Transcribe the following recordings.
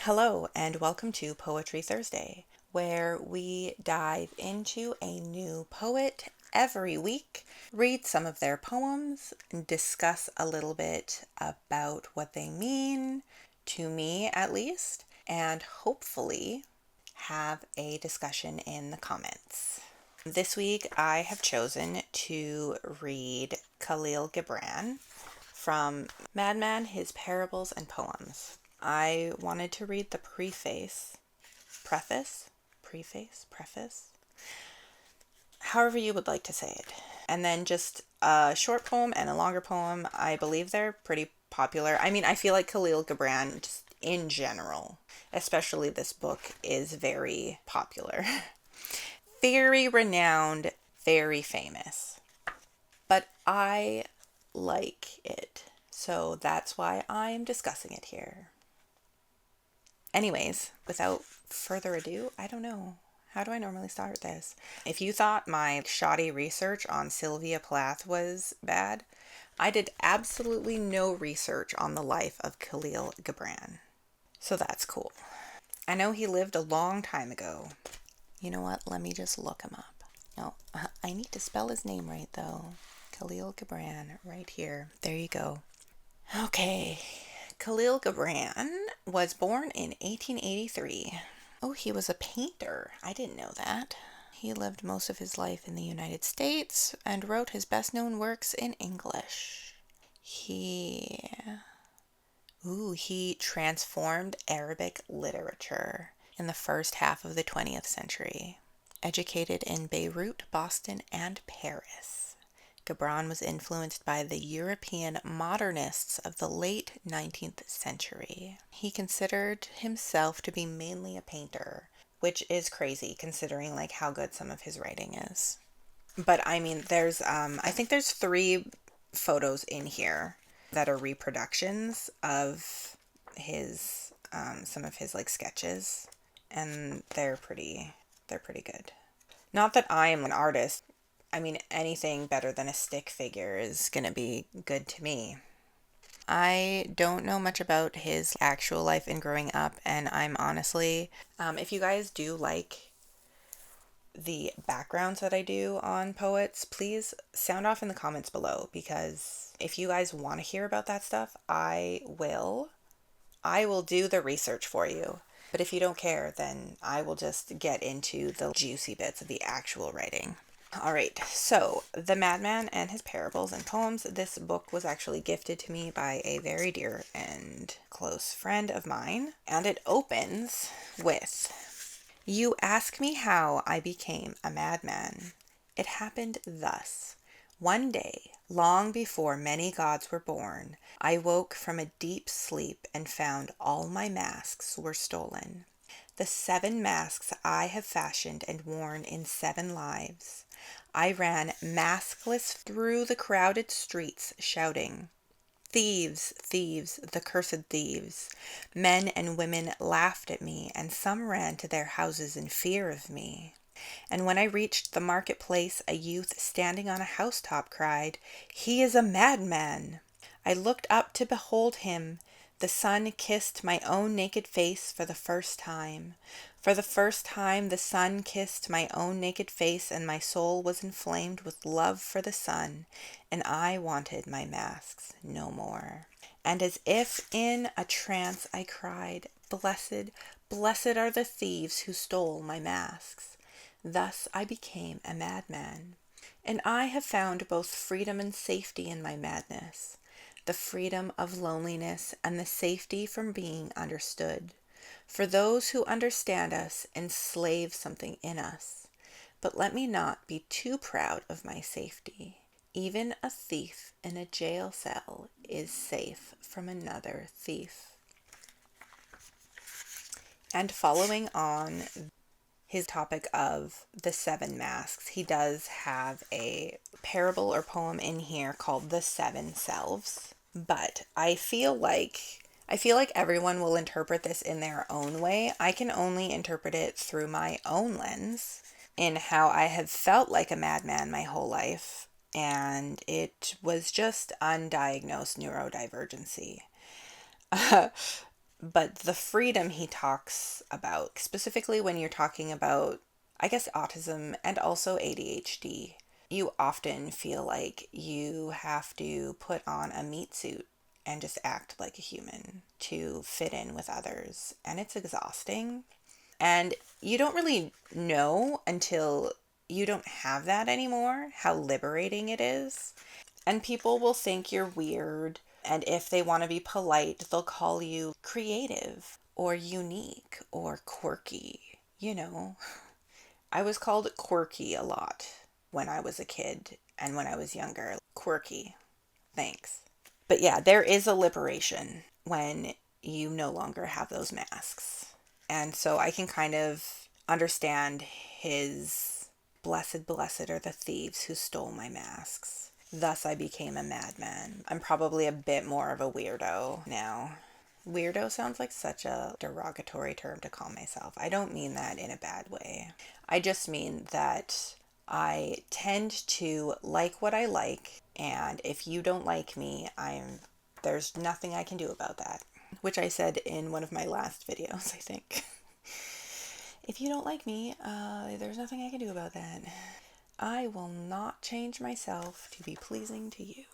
Hello, and welcome to Poetry Thursday, where we dive into a new poet every week, read some of their poems, and discuss a little bit about what they mean, to me at least, and hopefully have a discussion in the comments. This week I have chosen to read Kahlil Gibran from Madman, His Parables and Poems. I wanted to read the preface, however you would like to say it. And then just a short poem and a longer poem. I believe they're pretty popular. I mean, I feel like Kahlil Gibran, just in general, especially this book, is very popular. Very renowned, very famous. But I like it. So that's why I'm discussing it here. Anyways, without further ado, I don't know. How do I normally start this? If you thought my shoddy research on Sylvia Plath was bad, I did absolutely no research on the life of Kahlil Gibran. So that's cool. I know he lived a long time ago. You know what? Let me just look him up. No, I need to spell his name right though. Kahlil Gibran, right here. There you go. Okay. Kahlil Gibran was born in 1883. Oh, he was a painter. I didn't know that. He lived most of his life in the United States and wrote his best-known works in English. He transformed Arabic literature in the first half of the 20th century. Educated in Beirut, Boston, and Paris, Gibran was influenced by the European modernists of the late 19th century. He considered himself to be mainly a painter, which is crazy considering like how good some of his writing is. But I mean, I think there's 3 photos in here that are reproductions of his some of his like sketches, and they're pretty good. Not that I am an artist. I mean, anything better than a stick figure is gonna be good to me. I don't know much about his actual life and growing up, and I'm honestly, if you guys do like the backgrounds that I do on poets, please sound off in the comments below, because if you guys want to hear about that stuff, I will do the research for you. But if you don't care, then I will just get into the juicy bits of the actual writing. All right, so The Madman and His Parables and Poems. This book was actually gifted to me by a very dear and close friend of mine, and it opens with, "You ask me how I became a madman. It happened thus. One day, long before many gods were born, I woke from a deep sleep and found all my masks were stolen. The 7 masks I have fashioned and worn in 7 lives. I ran maskless through the crowded streets, shouting, 'Thieves, thieves, the cursed thieves!' Men and women laughed at me, and some ran to their houses in fear of me. And when I reached the marketplace, a youth standing on a housetop cried, 'He is a madman!' I looked up to behold him. The sun kissed my own naked face for the first time. For the first time the sun kissed my own naked face, and my soul was inflamed with love for the sun, and I wanted my masks no more. And as if in a trance I cried, 'Blessed, blessed are the thieves who stole my masks.' Thus I became a madman. And I have found both freedom and safety in my madness. The freedom of loneliness and the safety from being understood. For those who understand us enslave something in us. But let me not be too proud of my safety. Even a thief in a jail cell is safe from another thief." And following on his topic of the 7 masks, he does have a parable or poem in here called The 7 Selves. But I feel like everyone will interpret this in their own way. I can only interpret it through my own lens, in how I have felt like a madman my whole life, and it was just undiagnosed neurodivergency. But the freedom he talks about, specifically when you're talking about, I guess, autism and also ADHD, you often feel like you have to put on a meat suit and just act like a human to fit in with others. And it's exhausting. And you don't really know until you don't have that anymore how liberating it is. And people will think you're weird. And if they want to be polite, they'll call you creative or unique or quirky. You know, I was called quirky a lot when I was a kid and when I was younger. Quirky. Thanks. But yeah, there is a liberation when you no longer have those masks. And so I can kind of understand his blessed, blessed are the thieves who stole my masks. Thus I became a madman. I'm probably a bit more of a weirdo now. Weirdo sounds like such a derogatory term to call myself. I don't mean that in a bad way. I just mean that I tend to like what I like, and if you don't like me, there's nothing I can do about that. Which I said in one of my last videos, I think. If you don't like me, there's nothing I can do about that. I will not change myself to be pleasing to you.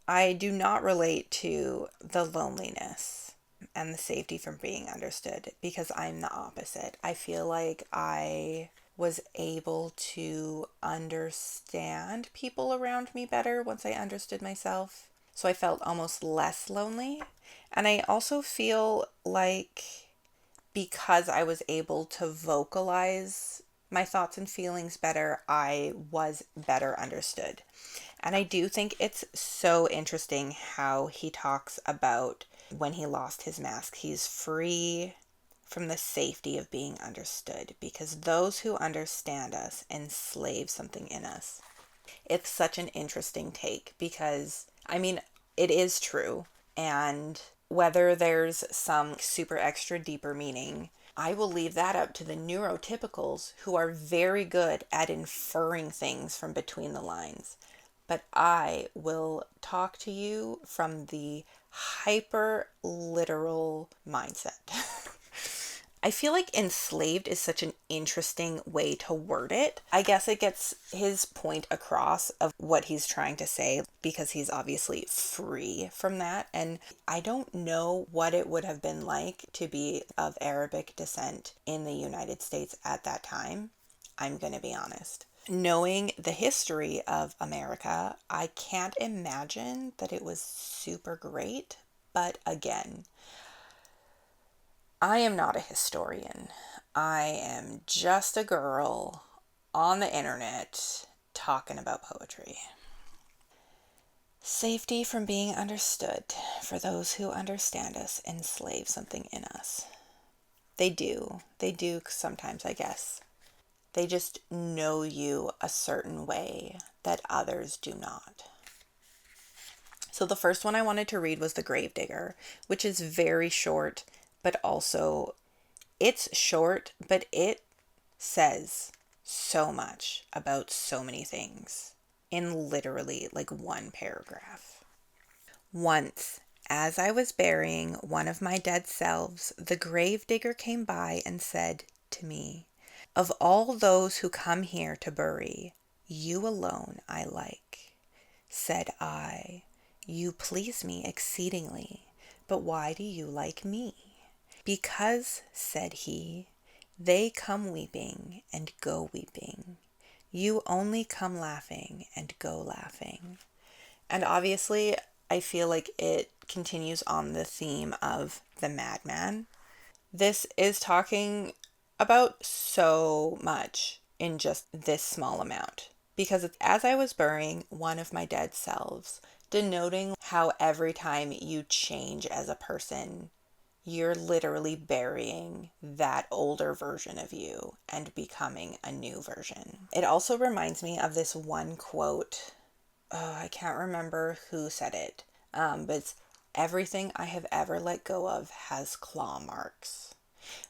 I do not relate to the loneliness and the safety from being understood because I'm the opposite. I feel like I was able to understand people around me better once I understood myself. So I felt almost less lonely. And I also feel like because I was able to vocalize my thoughts and feelings better, I was better understood. And I do think it's so interesting how he talks about when he lost his mask. He's free from the safety of being understood because those who understand us enslave something in us. It's such an interesting take because, I mean, it is true. And whether there's some super extra deeper meaning, I will leave that up to the neurotypicals who are very good at inferring things from between the lines. But I will talk to you from the hyper literal mindset. I feel like enslaved is such an interesting way to word it. I guess it gets his point across of what he's trying to say because he's obviously free from that. And I don't know what it would have been like to be of Arabic descent in the United States at that time. I'm going to be honest. Knowing the history of America, I can't imagine that it was super great. But again, I am not a historian. I am just a girl on the internet talking about poetry. Safety from being understood. For those who understand us, enslave something in us. They do. They do sometimes, I guess. They just know you a certain way that others do not. So the first one I wanted to read was The Gravedigger, which is very short, but also it's short, but it says so much about so many things in literally like one paragraph. Once, as I was burying one of my dead selves, the gravedigger came by and said to me, "Of all those who come here to bury, you alone I like." Said I, "You please me exceedingly, but why do you like me?" "Because," said he, "they come weeping and go weeping. You only come laughing and go laughing." And obviously, I feel like it continues on the theme of the madman. This is talking about so much in just this small amount. Because as I was burying one of my dead selves, denoting how every time you change as a person, you're literally burying that older version of you and becoming a new version. It also reminds me of this one quote. Oh, I can't remember who said it, but it's, "Everything I have ever let go of has claw marks,"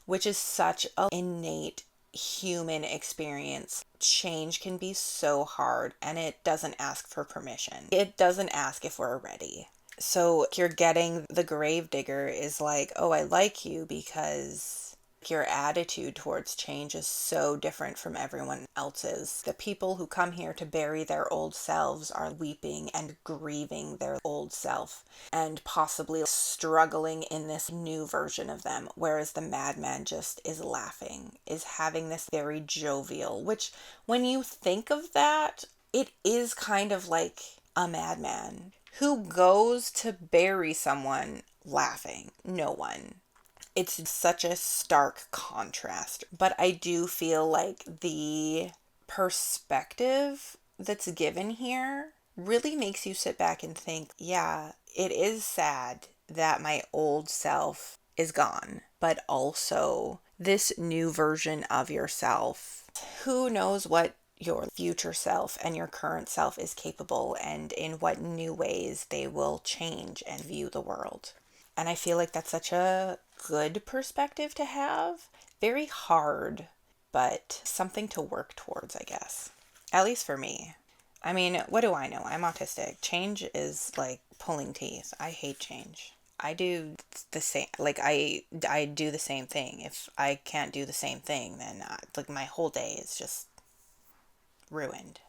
which is such an innate human experience. Change can be so hard and it doesn't ask for permission. It doesn't ask if we're ready. So you're getting the gravedigger is like, oh, I like you because your attitude towards change is so different from everyone else's. The people who come here to bury their old selves are weeping and grieving their old self and possibly struggling in this new version of them, whereas the madman just is laughing, is having this very jovial, which when you think of that, it is kind of like a madman who goes to bury someone laughing. No one. It's such a stark contrast. But I do feel like the perspective that's given here really makes you sit back and think, yeah, it is sad that my old self is gone, but also this new version of yourself. Who knows what your future self and your current self is capable and in what new ways they will change and view the world. And I feel like that's such a good perspective to have. Very hard, but something to work towards, I guess. At least for me. I mean, what do I know? I'm autistic. Change is like pulling teeth. I hate change. I do the same, like I do the same thing. If I can't do the same thing, then like my whole day is just ruined.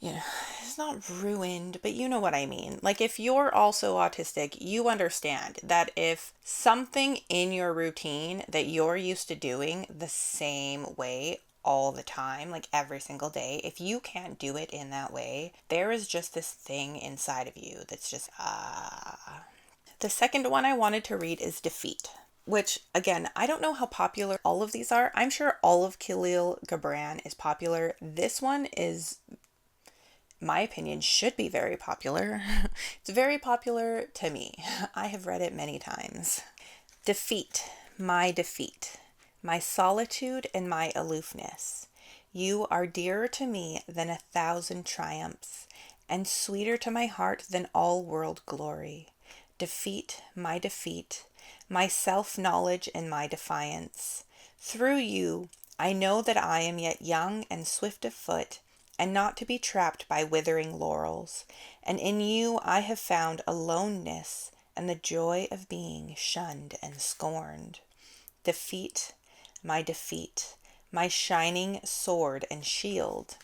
You know, it's not ruined, but you know what I mean. Like, if you're also autistic, you understand that if something in your routine that you're used to doing the same way all the time, like every single day, if you can't do it in that way, there is just this thing inside of you that's just, The second one I wanted to read is Defeat, which, again, I don't know how popular all of these are. I'm sure all of Kahlil Gibran is popular. This one is, my opinion, should be very popular. It's very popular to me. I have read it many times. Defeat, my solitude and my aloofness. You are dearer to me than 1,000 triumphs, and sweeter to my heart than all world glory. Defeat, my self-knowledge and my defiance. Through you, I know that I am yet young and swift of foot, and not to be trapped by withering laurels. And in you I have found aloneness and the joy of being shunned and scorned. Defeat, my shining sword and shield.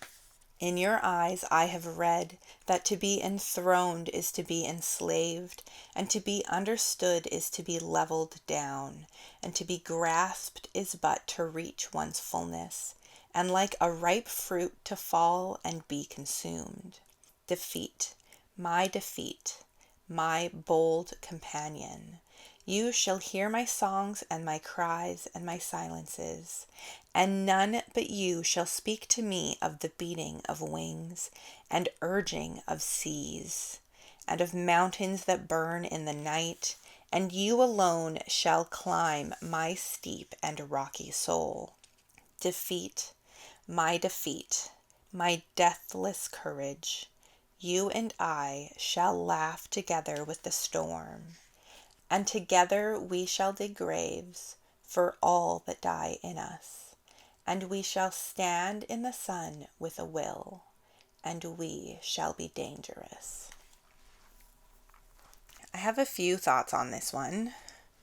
In your eyes I have read that to be enthroned is to be enslaved, and to be understood is to be leveled down, and to be grasped is but to reach one's fullness, and like a ripe fruit to fall and be consumed. Defeat, my bold companion. You shall hear my songs and my cries and my silences, and none but you shall speak to me of the beating of wings and urging of seas, and of mountains that burn in the night, and you alone shall climb my steep and rocky soul. Defeat, my deathless courage. You and I shall laugh together with the storm, and together we shall dig graves for all that die in us, and we shall stand in the sun with a will, and we shall be dangerous. I have a few thoughts on this one,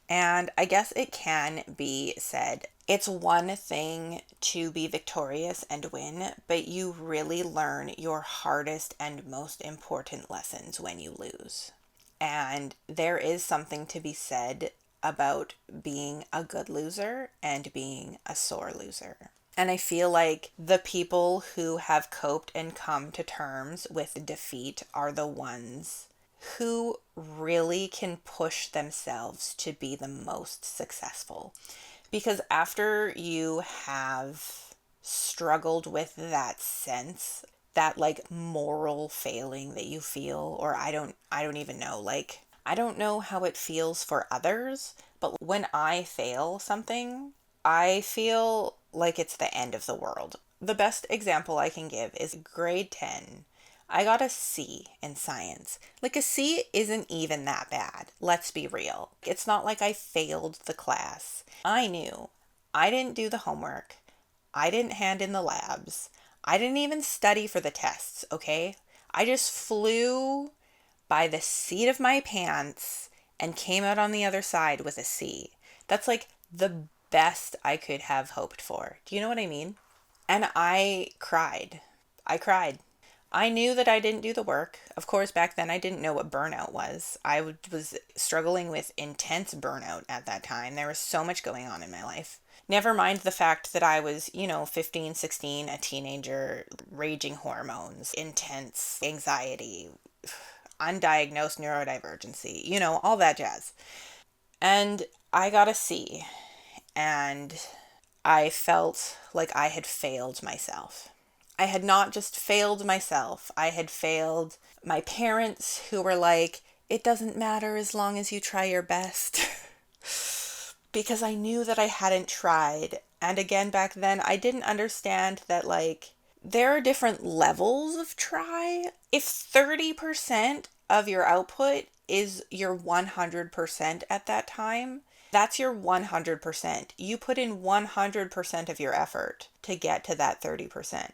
and I guess it can be said it's one thing to be victorious and win, but you really learn your hardest and most important lessons when you lose. And there is something to be said about being a good loser and being a sore loser. And I feel like the people who have coped and come to terms with defeat are the ones who really can push themselves to be the most successful. Because after you have struggled with that sense, that like moral failing that you feel, or I don't even know, like I don't know how it feels for others, but when I fail something, I feel like it's the end of the world. The best example I can give is grade 10. I got a C in science. Like, a C isn't even that bad. Let's be real. It's not like I failed the class. I knew I didn't do the homework. I didn't hand in the labs. I didn't even study for the tests, okay? I just flew by the seat of my pants and came out on the other side with a C. That's like the best I could have hoped for. Do you know what I mean? And I cried. I cried. I knew that I didn't do the work. Of course, back then I didn't know what burnout was. Was struggling with intense burnout at that time. There was so much going on in my life. Never mind the fact that I was, 15, 16, a teenager, raging hormones, intense anxiety, undiagnosed neurodivergency, all that jazz. And I got a C, and I felt like I had failed myself. I had not just failed myself, I had failed my parents, who were like, it doesn't matter as long as you try your best. Because I knew that I hadn't tried. And again, back then, I didn't understand that, like, there are different levels of try. If 30% of your output is your 100% at that time, that's your 100%. You put in 100% of your effort to get to that 30%.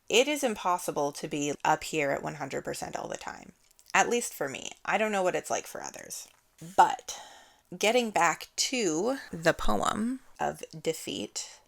It is impossible to be up here at 100% all the time. At least for me. I don't know what it's like for others. But getting back to the poem of Defeat,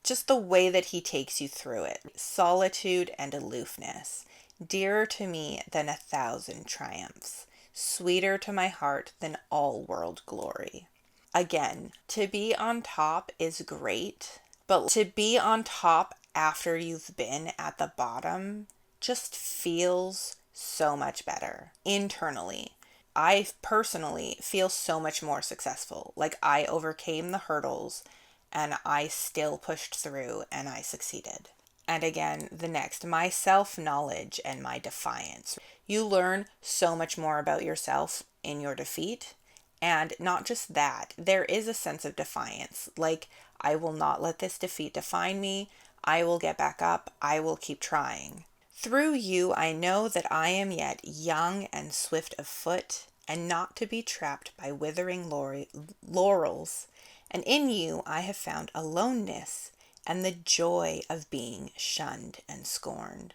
just the way that he takes you through it. Solitude and aloofness. Dearer to me than 1,000 triumphs. Sweeter to my heart than all world glory. Again, to be on top is great, but to be on top after you've been at the bottom just feels so much better internally. I personally feel so much more successful. Like, I overcame the hurdles and I still pushed through and I succeeded. And again, the next, my self-knowledge and my defiance. You learn so much more about yourself in your defeat. And not just that, there is a sense of defiance. Like, I will not let this defeat define me. I will get back up. I will keep trying. Through you, I know that I am yet young and swift of foot, and not to be trapped by withering laurels. And in you, I have found aloneness and the joy of being shunned and scorned.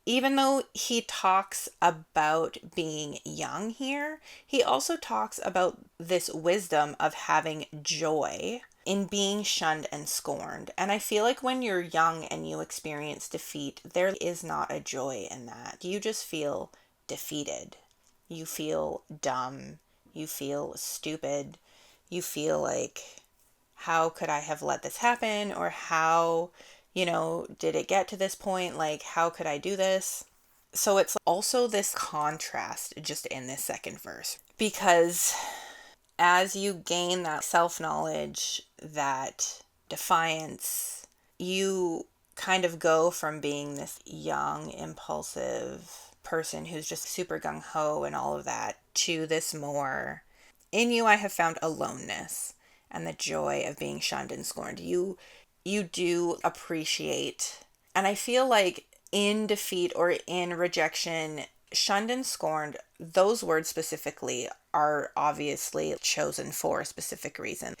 Even though he talks about being young here, he also talks about this wisdom of having joy in being shunned and scorned. And I feel like when you're young and you experience defeat, there is not a joy in that. You just feel defeated. You feel dumb. You feel stupid. You feel like, how could I have let this happen? Or how, did it get to this point? Like, how could I do this? So it's also this contrast just in this second verse, because as you gain that self-knowledge, that defiance, you kind of go from being this young, impulsive person who's just super gung-ho and all of that, to this more, in you I have found aloneness and the joy of being shunned and scorned. You do appreciate, and I feel like in defeat or in rejection, shunned and scorned, those words specifically are obviously chosen for a specific reason.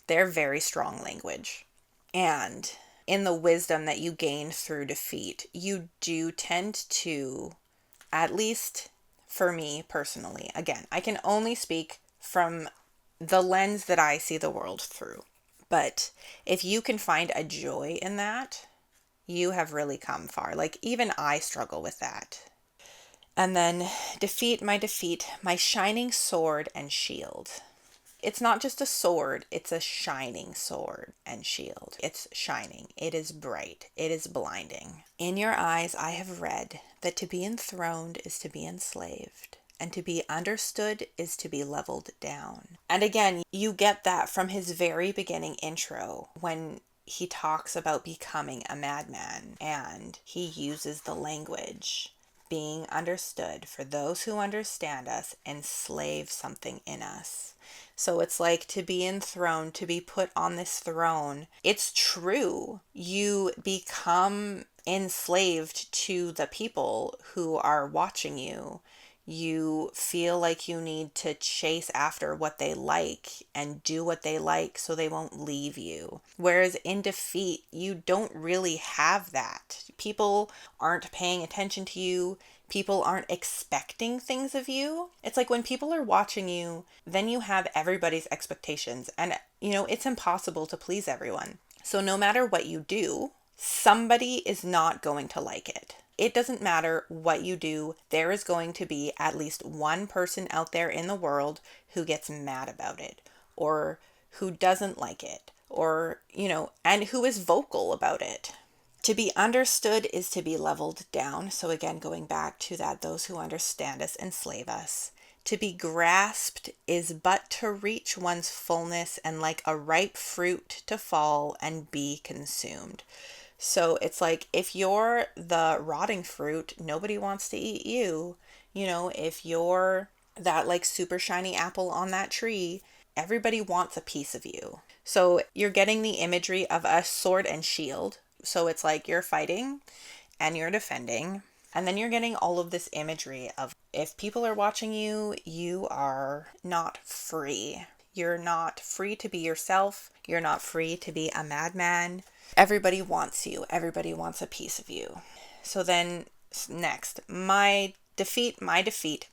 They're very strong language. And in the wisdom that you gain through defeat, you do tend to, at least for me personally, again, I can only speak from the lens that I see the world through. But if you can find a joy in that, you have really come far. Like, even I struggle with that. And then defeat, my shining sword and shield. It's not just a sword, it's a shining sword and shield. It's shining. It is bright. It is blinding. In your eyes I have read that to be enthroned is to be enslaved, and to be understood is to be leveled down. And again, you get that from his very beginning intro when he talks about becoming a madman, and he uses the language being understood. For those who understand us enslave something in us. So it's like to be enthroned, to be put on this throne. It's true. You become enslaved to the people who are watching you. You feel like you need to chase after what they like and do what they like so they won't leave you. Whereas in defeat, you don't really have that. People aren't paying attention to you. People aren't expecting things of you. It's like when people are watching you, then you have everybody's expectations. And, it's impossible to please everyone. So no matter what you do, somebody is not going to like it. It doesn't matter what you do, there is going to be at least one person out there in the world who gets mad about it, or who doesn't like it, or, and who is vocal about it. To be understood is to be leveled down. So again, going back to that, those who understand us enslave us. To be grasped is but to reach one's fullness and like a ripe fruit to fall and be consumed. So it's like if you're the rotting fruit, nobody wants to eat you. If you're that like super shiny apple on that tree, everybody wants a piece of you. So you're getting the imagery of a sword and shield. So it's like you're fighting and you're defending. And then you're getting all of this imagery of if people are watching you, you are not free. You're not free to be yourself. You're not free to be a madman. Everybody wants you. Everybody wants a piece of you. So then next, my defeat,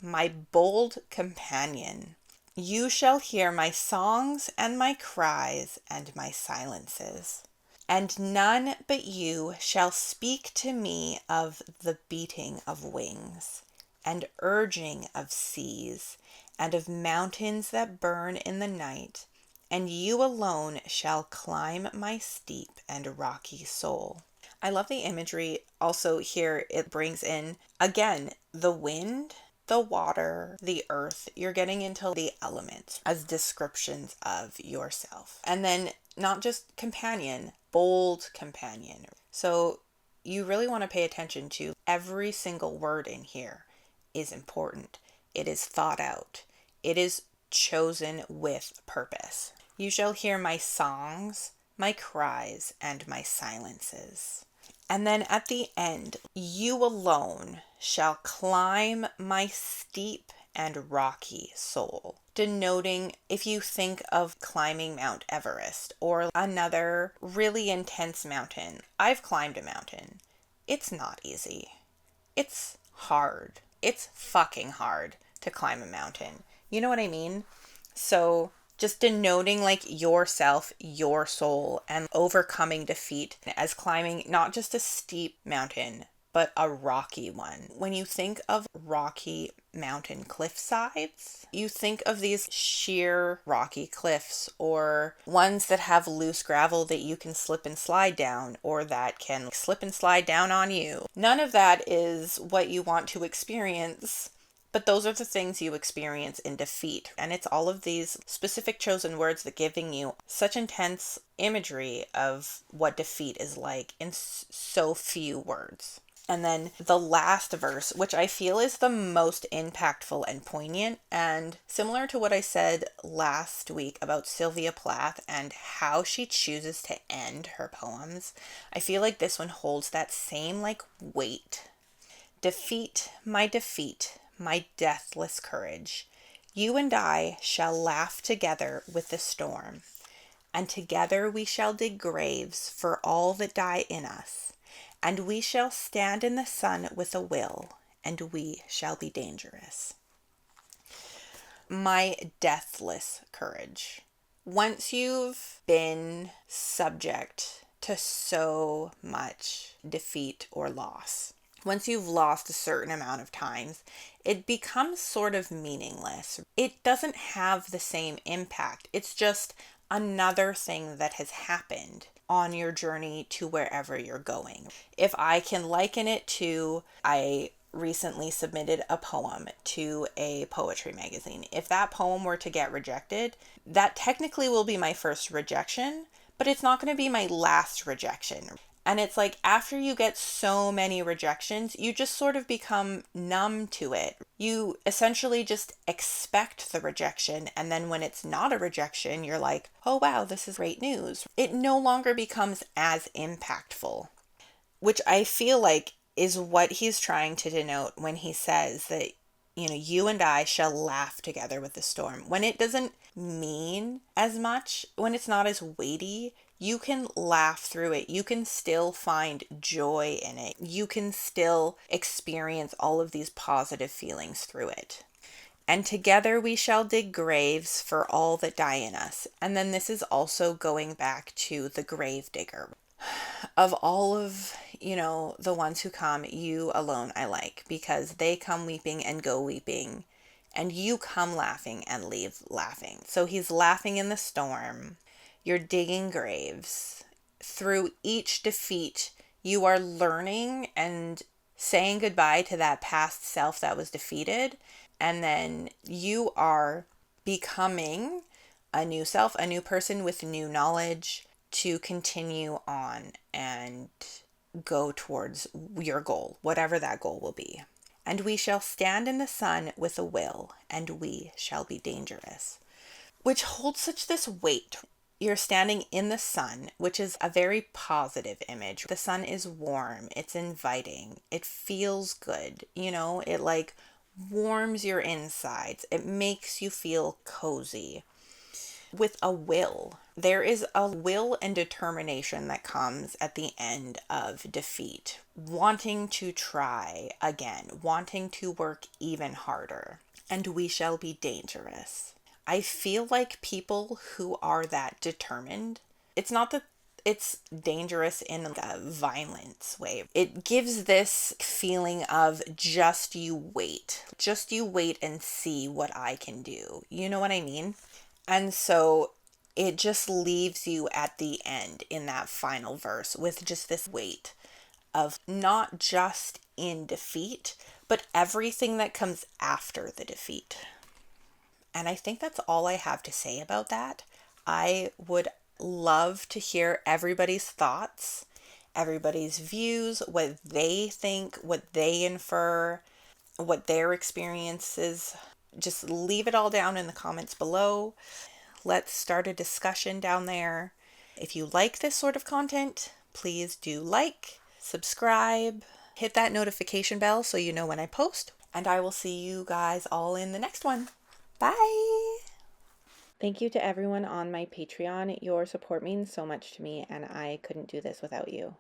my bold companion. You shall hear my songs and my cries and my silences. And none but you shall speak to me of the beating of wings and urging of seas and of mountains that burn in the night. And you alone shall climb my steep and rocky soul. I love the imagery. Also here it brings in, again, the wind, the water, the earth. You're getting into the elements as descriptions of yourself. And then not just companion, bold companion. So you really want to pay attention to every single word in here is important. It is thought out. It is chosen with purpose. You shall hear my songs, my cries, and my silences. And then at the end, you alone shall climb my steep and rocky soul, denoting if you think of climbing Mount Everest or another really intense mountain. I've climbed a mountain. It's not easy. It's hard. It's fucking hard to climb a mountain. You know what I mean? So just denoting like yourself, your soul, and overcoming defeat as climbing not just a steep mountain, but a rocky one. When you think of rocky mountain cliff sides, you think of these sheer rocky cliffs or ones that have loose gravel that you can slip and slide down or that can slip and slide down on you. None of that is what you want to experience. But those are the things you experience in defeat. And it's all of these specific chosen words that giving you such intense imagery of what defeat is like in so few words. And then the last verse, which I feel is the most impactful and poignant, and similar to what I said last week about Sylvia Plath and how she chooses to end her poems, I feel like this one holds that same like weight. Defeat, my deathless courage. You and I shall laugh together with the storm, and together we shall dig graves for all that die in us, and we shall stand in the sun with a will, and we shall be dangerous. My deathless courage. Once you've been subject to so much defeat or loss, once you've lost a certain amount of times, it becomes sort of meaningless. It doesn't have the same impact. It's just another thing that has happened on your journey to wherever you're going. If I can liken it to, I recently submitted a poem to a poetry magazine. If that poem were to get rejected, that technically will be my first rejection, but it's not going to be my last rejection. And it's like after you get so many rejections, you just sort of become numb to it. You essentially just expect the rejection. And then when it's not a rejection, you're like, oh wow, this is great news. It no longer becomes as impactful, which I feel like is what he's trying to denote when he says that You and I shall laugh together with the storm. When it doesn't mean as much, when it's not as weighty, you can laugh through it. You can still find joy in it. You can still experience all of these positive feelings through it. And together we shall dig graves for all that die in us. And then this is also going back to the grave digger. Of all of, the ones who come, you alone I like, because they come weeping and go weeping, and you come laughing and leave laughing. So he's laughing in the storm. You're digging graves. Through each defeat, you are learning and saying goodbye to that past self that was defeated. And then you are becoming a new self, a new person with new knowledge to continue on and go towards your goal, whatever that goal will be. And we shall stand in the sun with a will, and we shall be dangerous, which holds such this weight. You're standing in the sun, which is a very positive image. The sun is warm, it's inviting, it feels good, it like warms your insides, it makes you feel cozy. With a will, there is a will and determination that comes at the end of defeat, wanting to try again, wanting to work even harder. And we shall be dangerous. I feel like people who are that determined, it's not that it's dangerous in a violence way. It gives this feeling of just you wait and see what I can do. You know what I mean? And so it just leaves you at the end in that final verse with just this weight of not just in defeat, but everything that comes after the defeat. And I think that's all I have to say about that. I would love to hear everybody's thoughts, everybody's views, what they think, what they infer, what their experiences. Just leave it all down in the comments below. Let's start a discussion down there. If you like this sort of content, please do like, subscribe, hit that notification bell so you know when I post. And I will see you guys all in the next one. Bye! Thank you to everyone on my Patreon. Your support means so much to me, and I couldn't do this without you.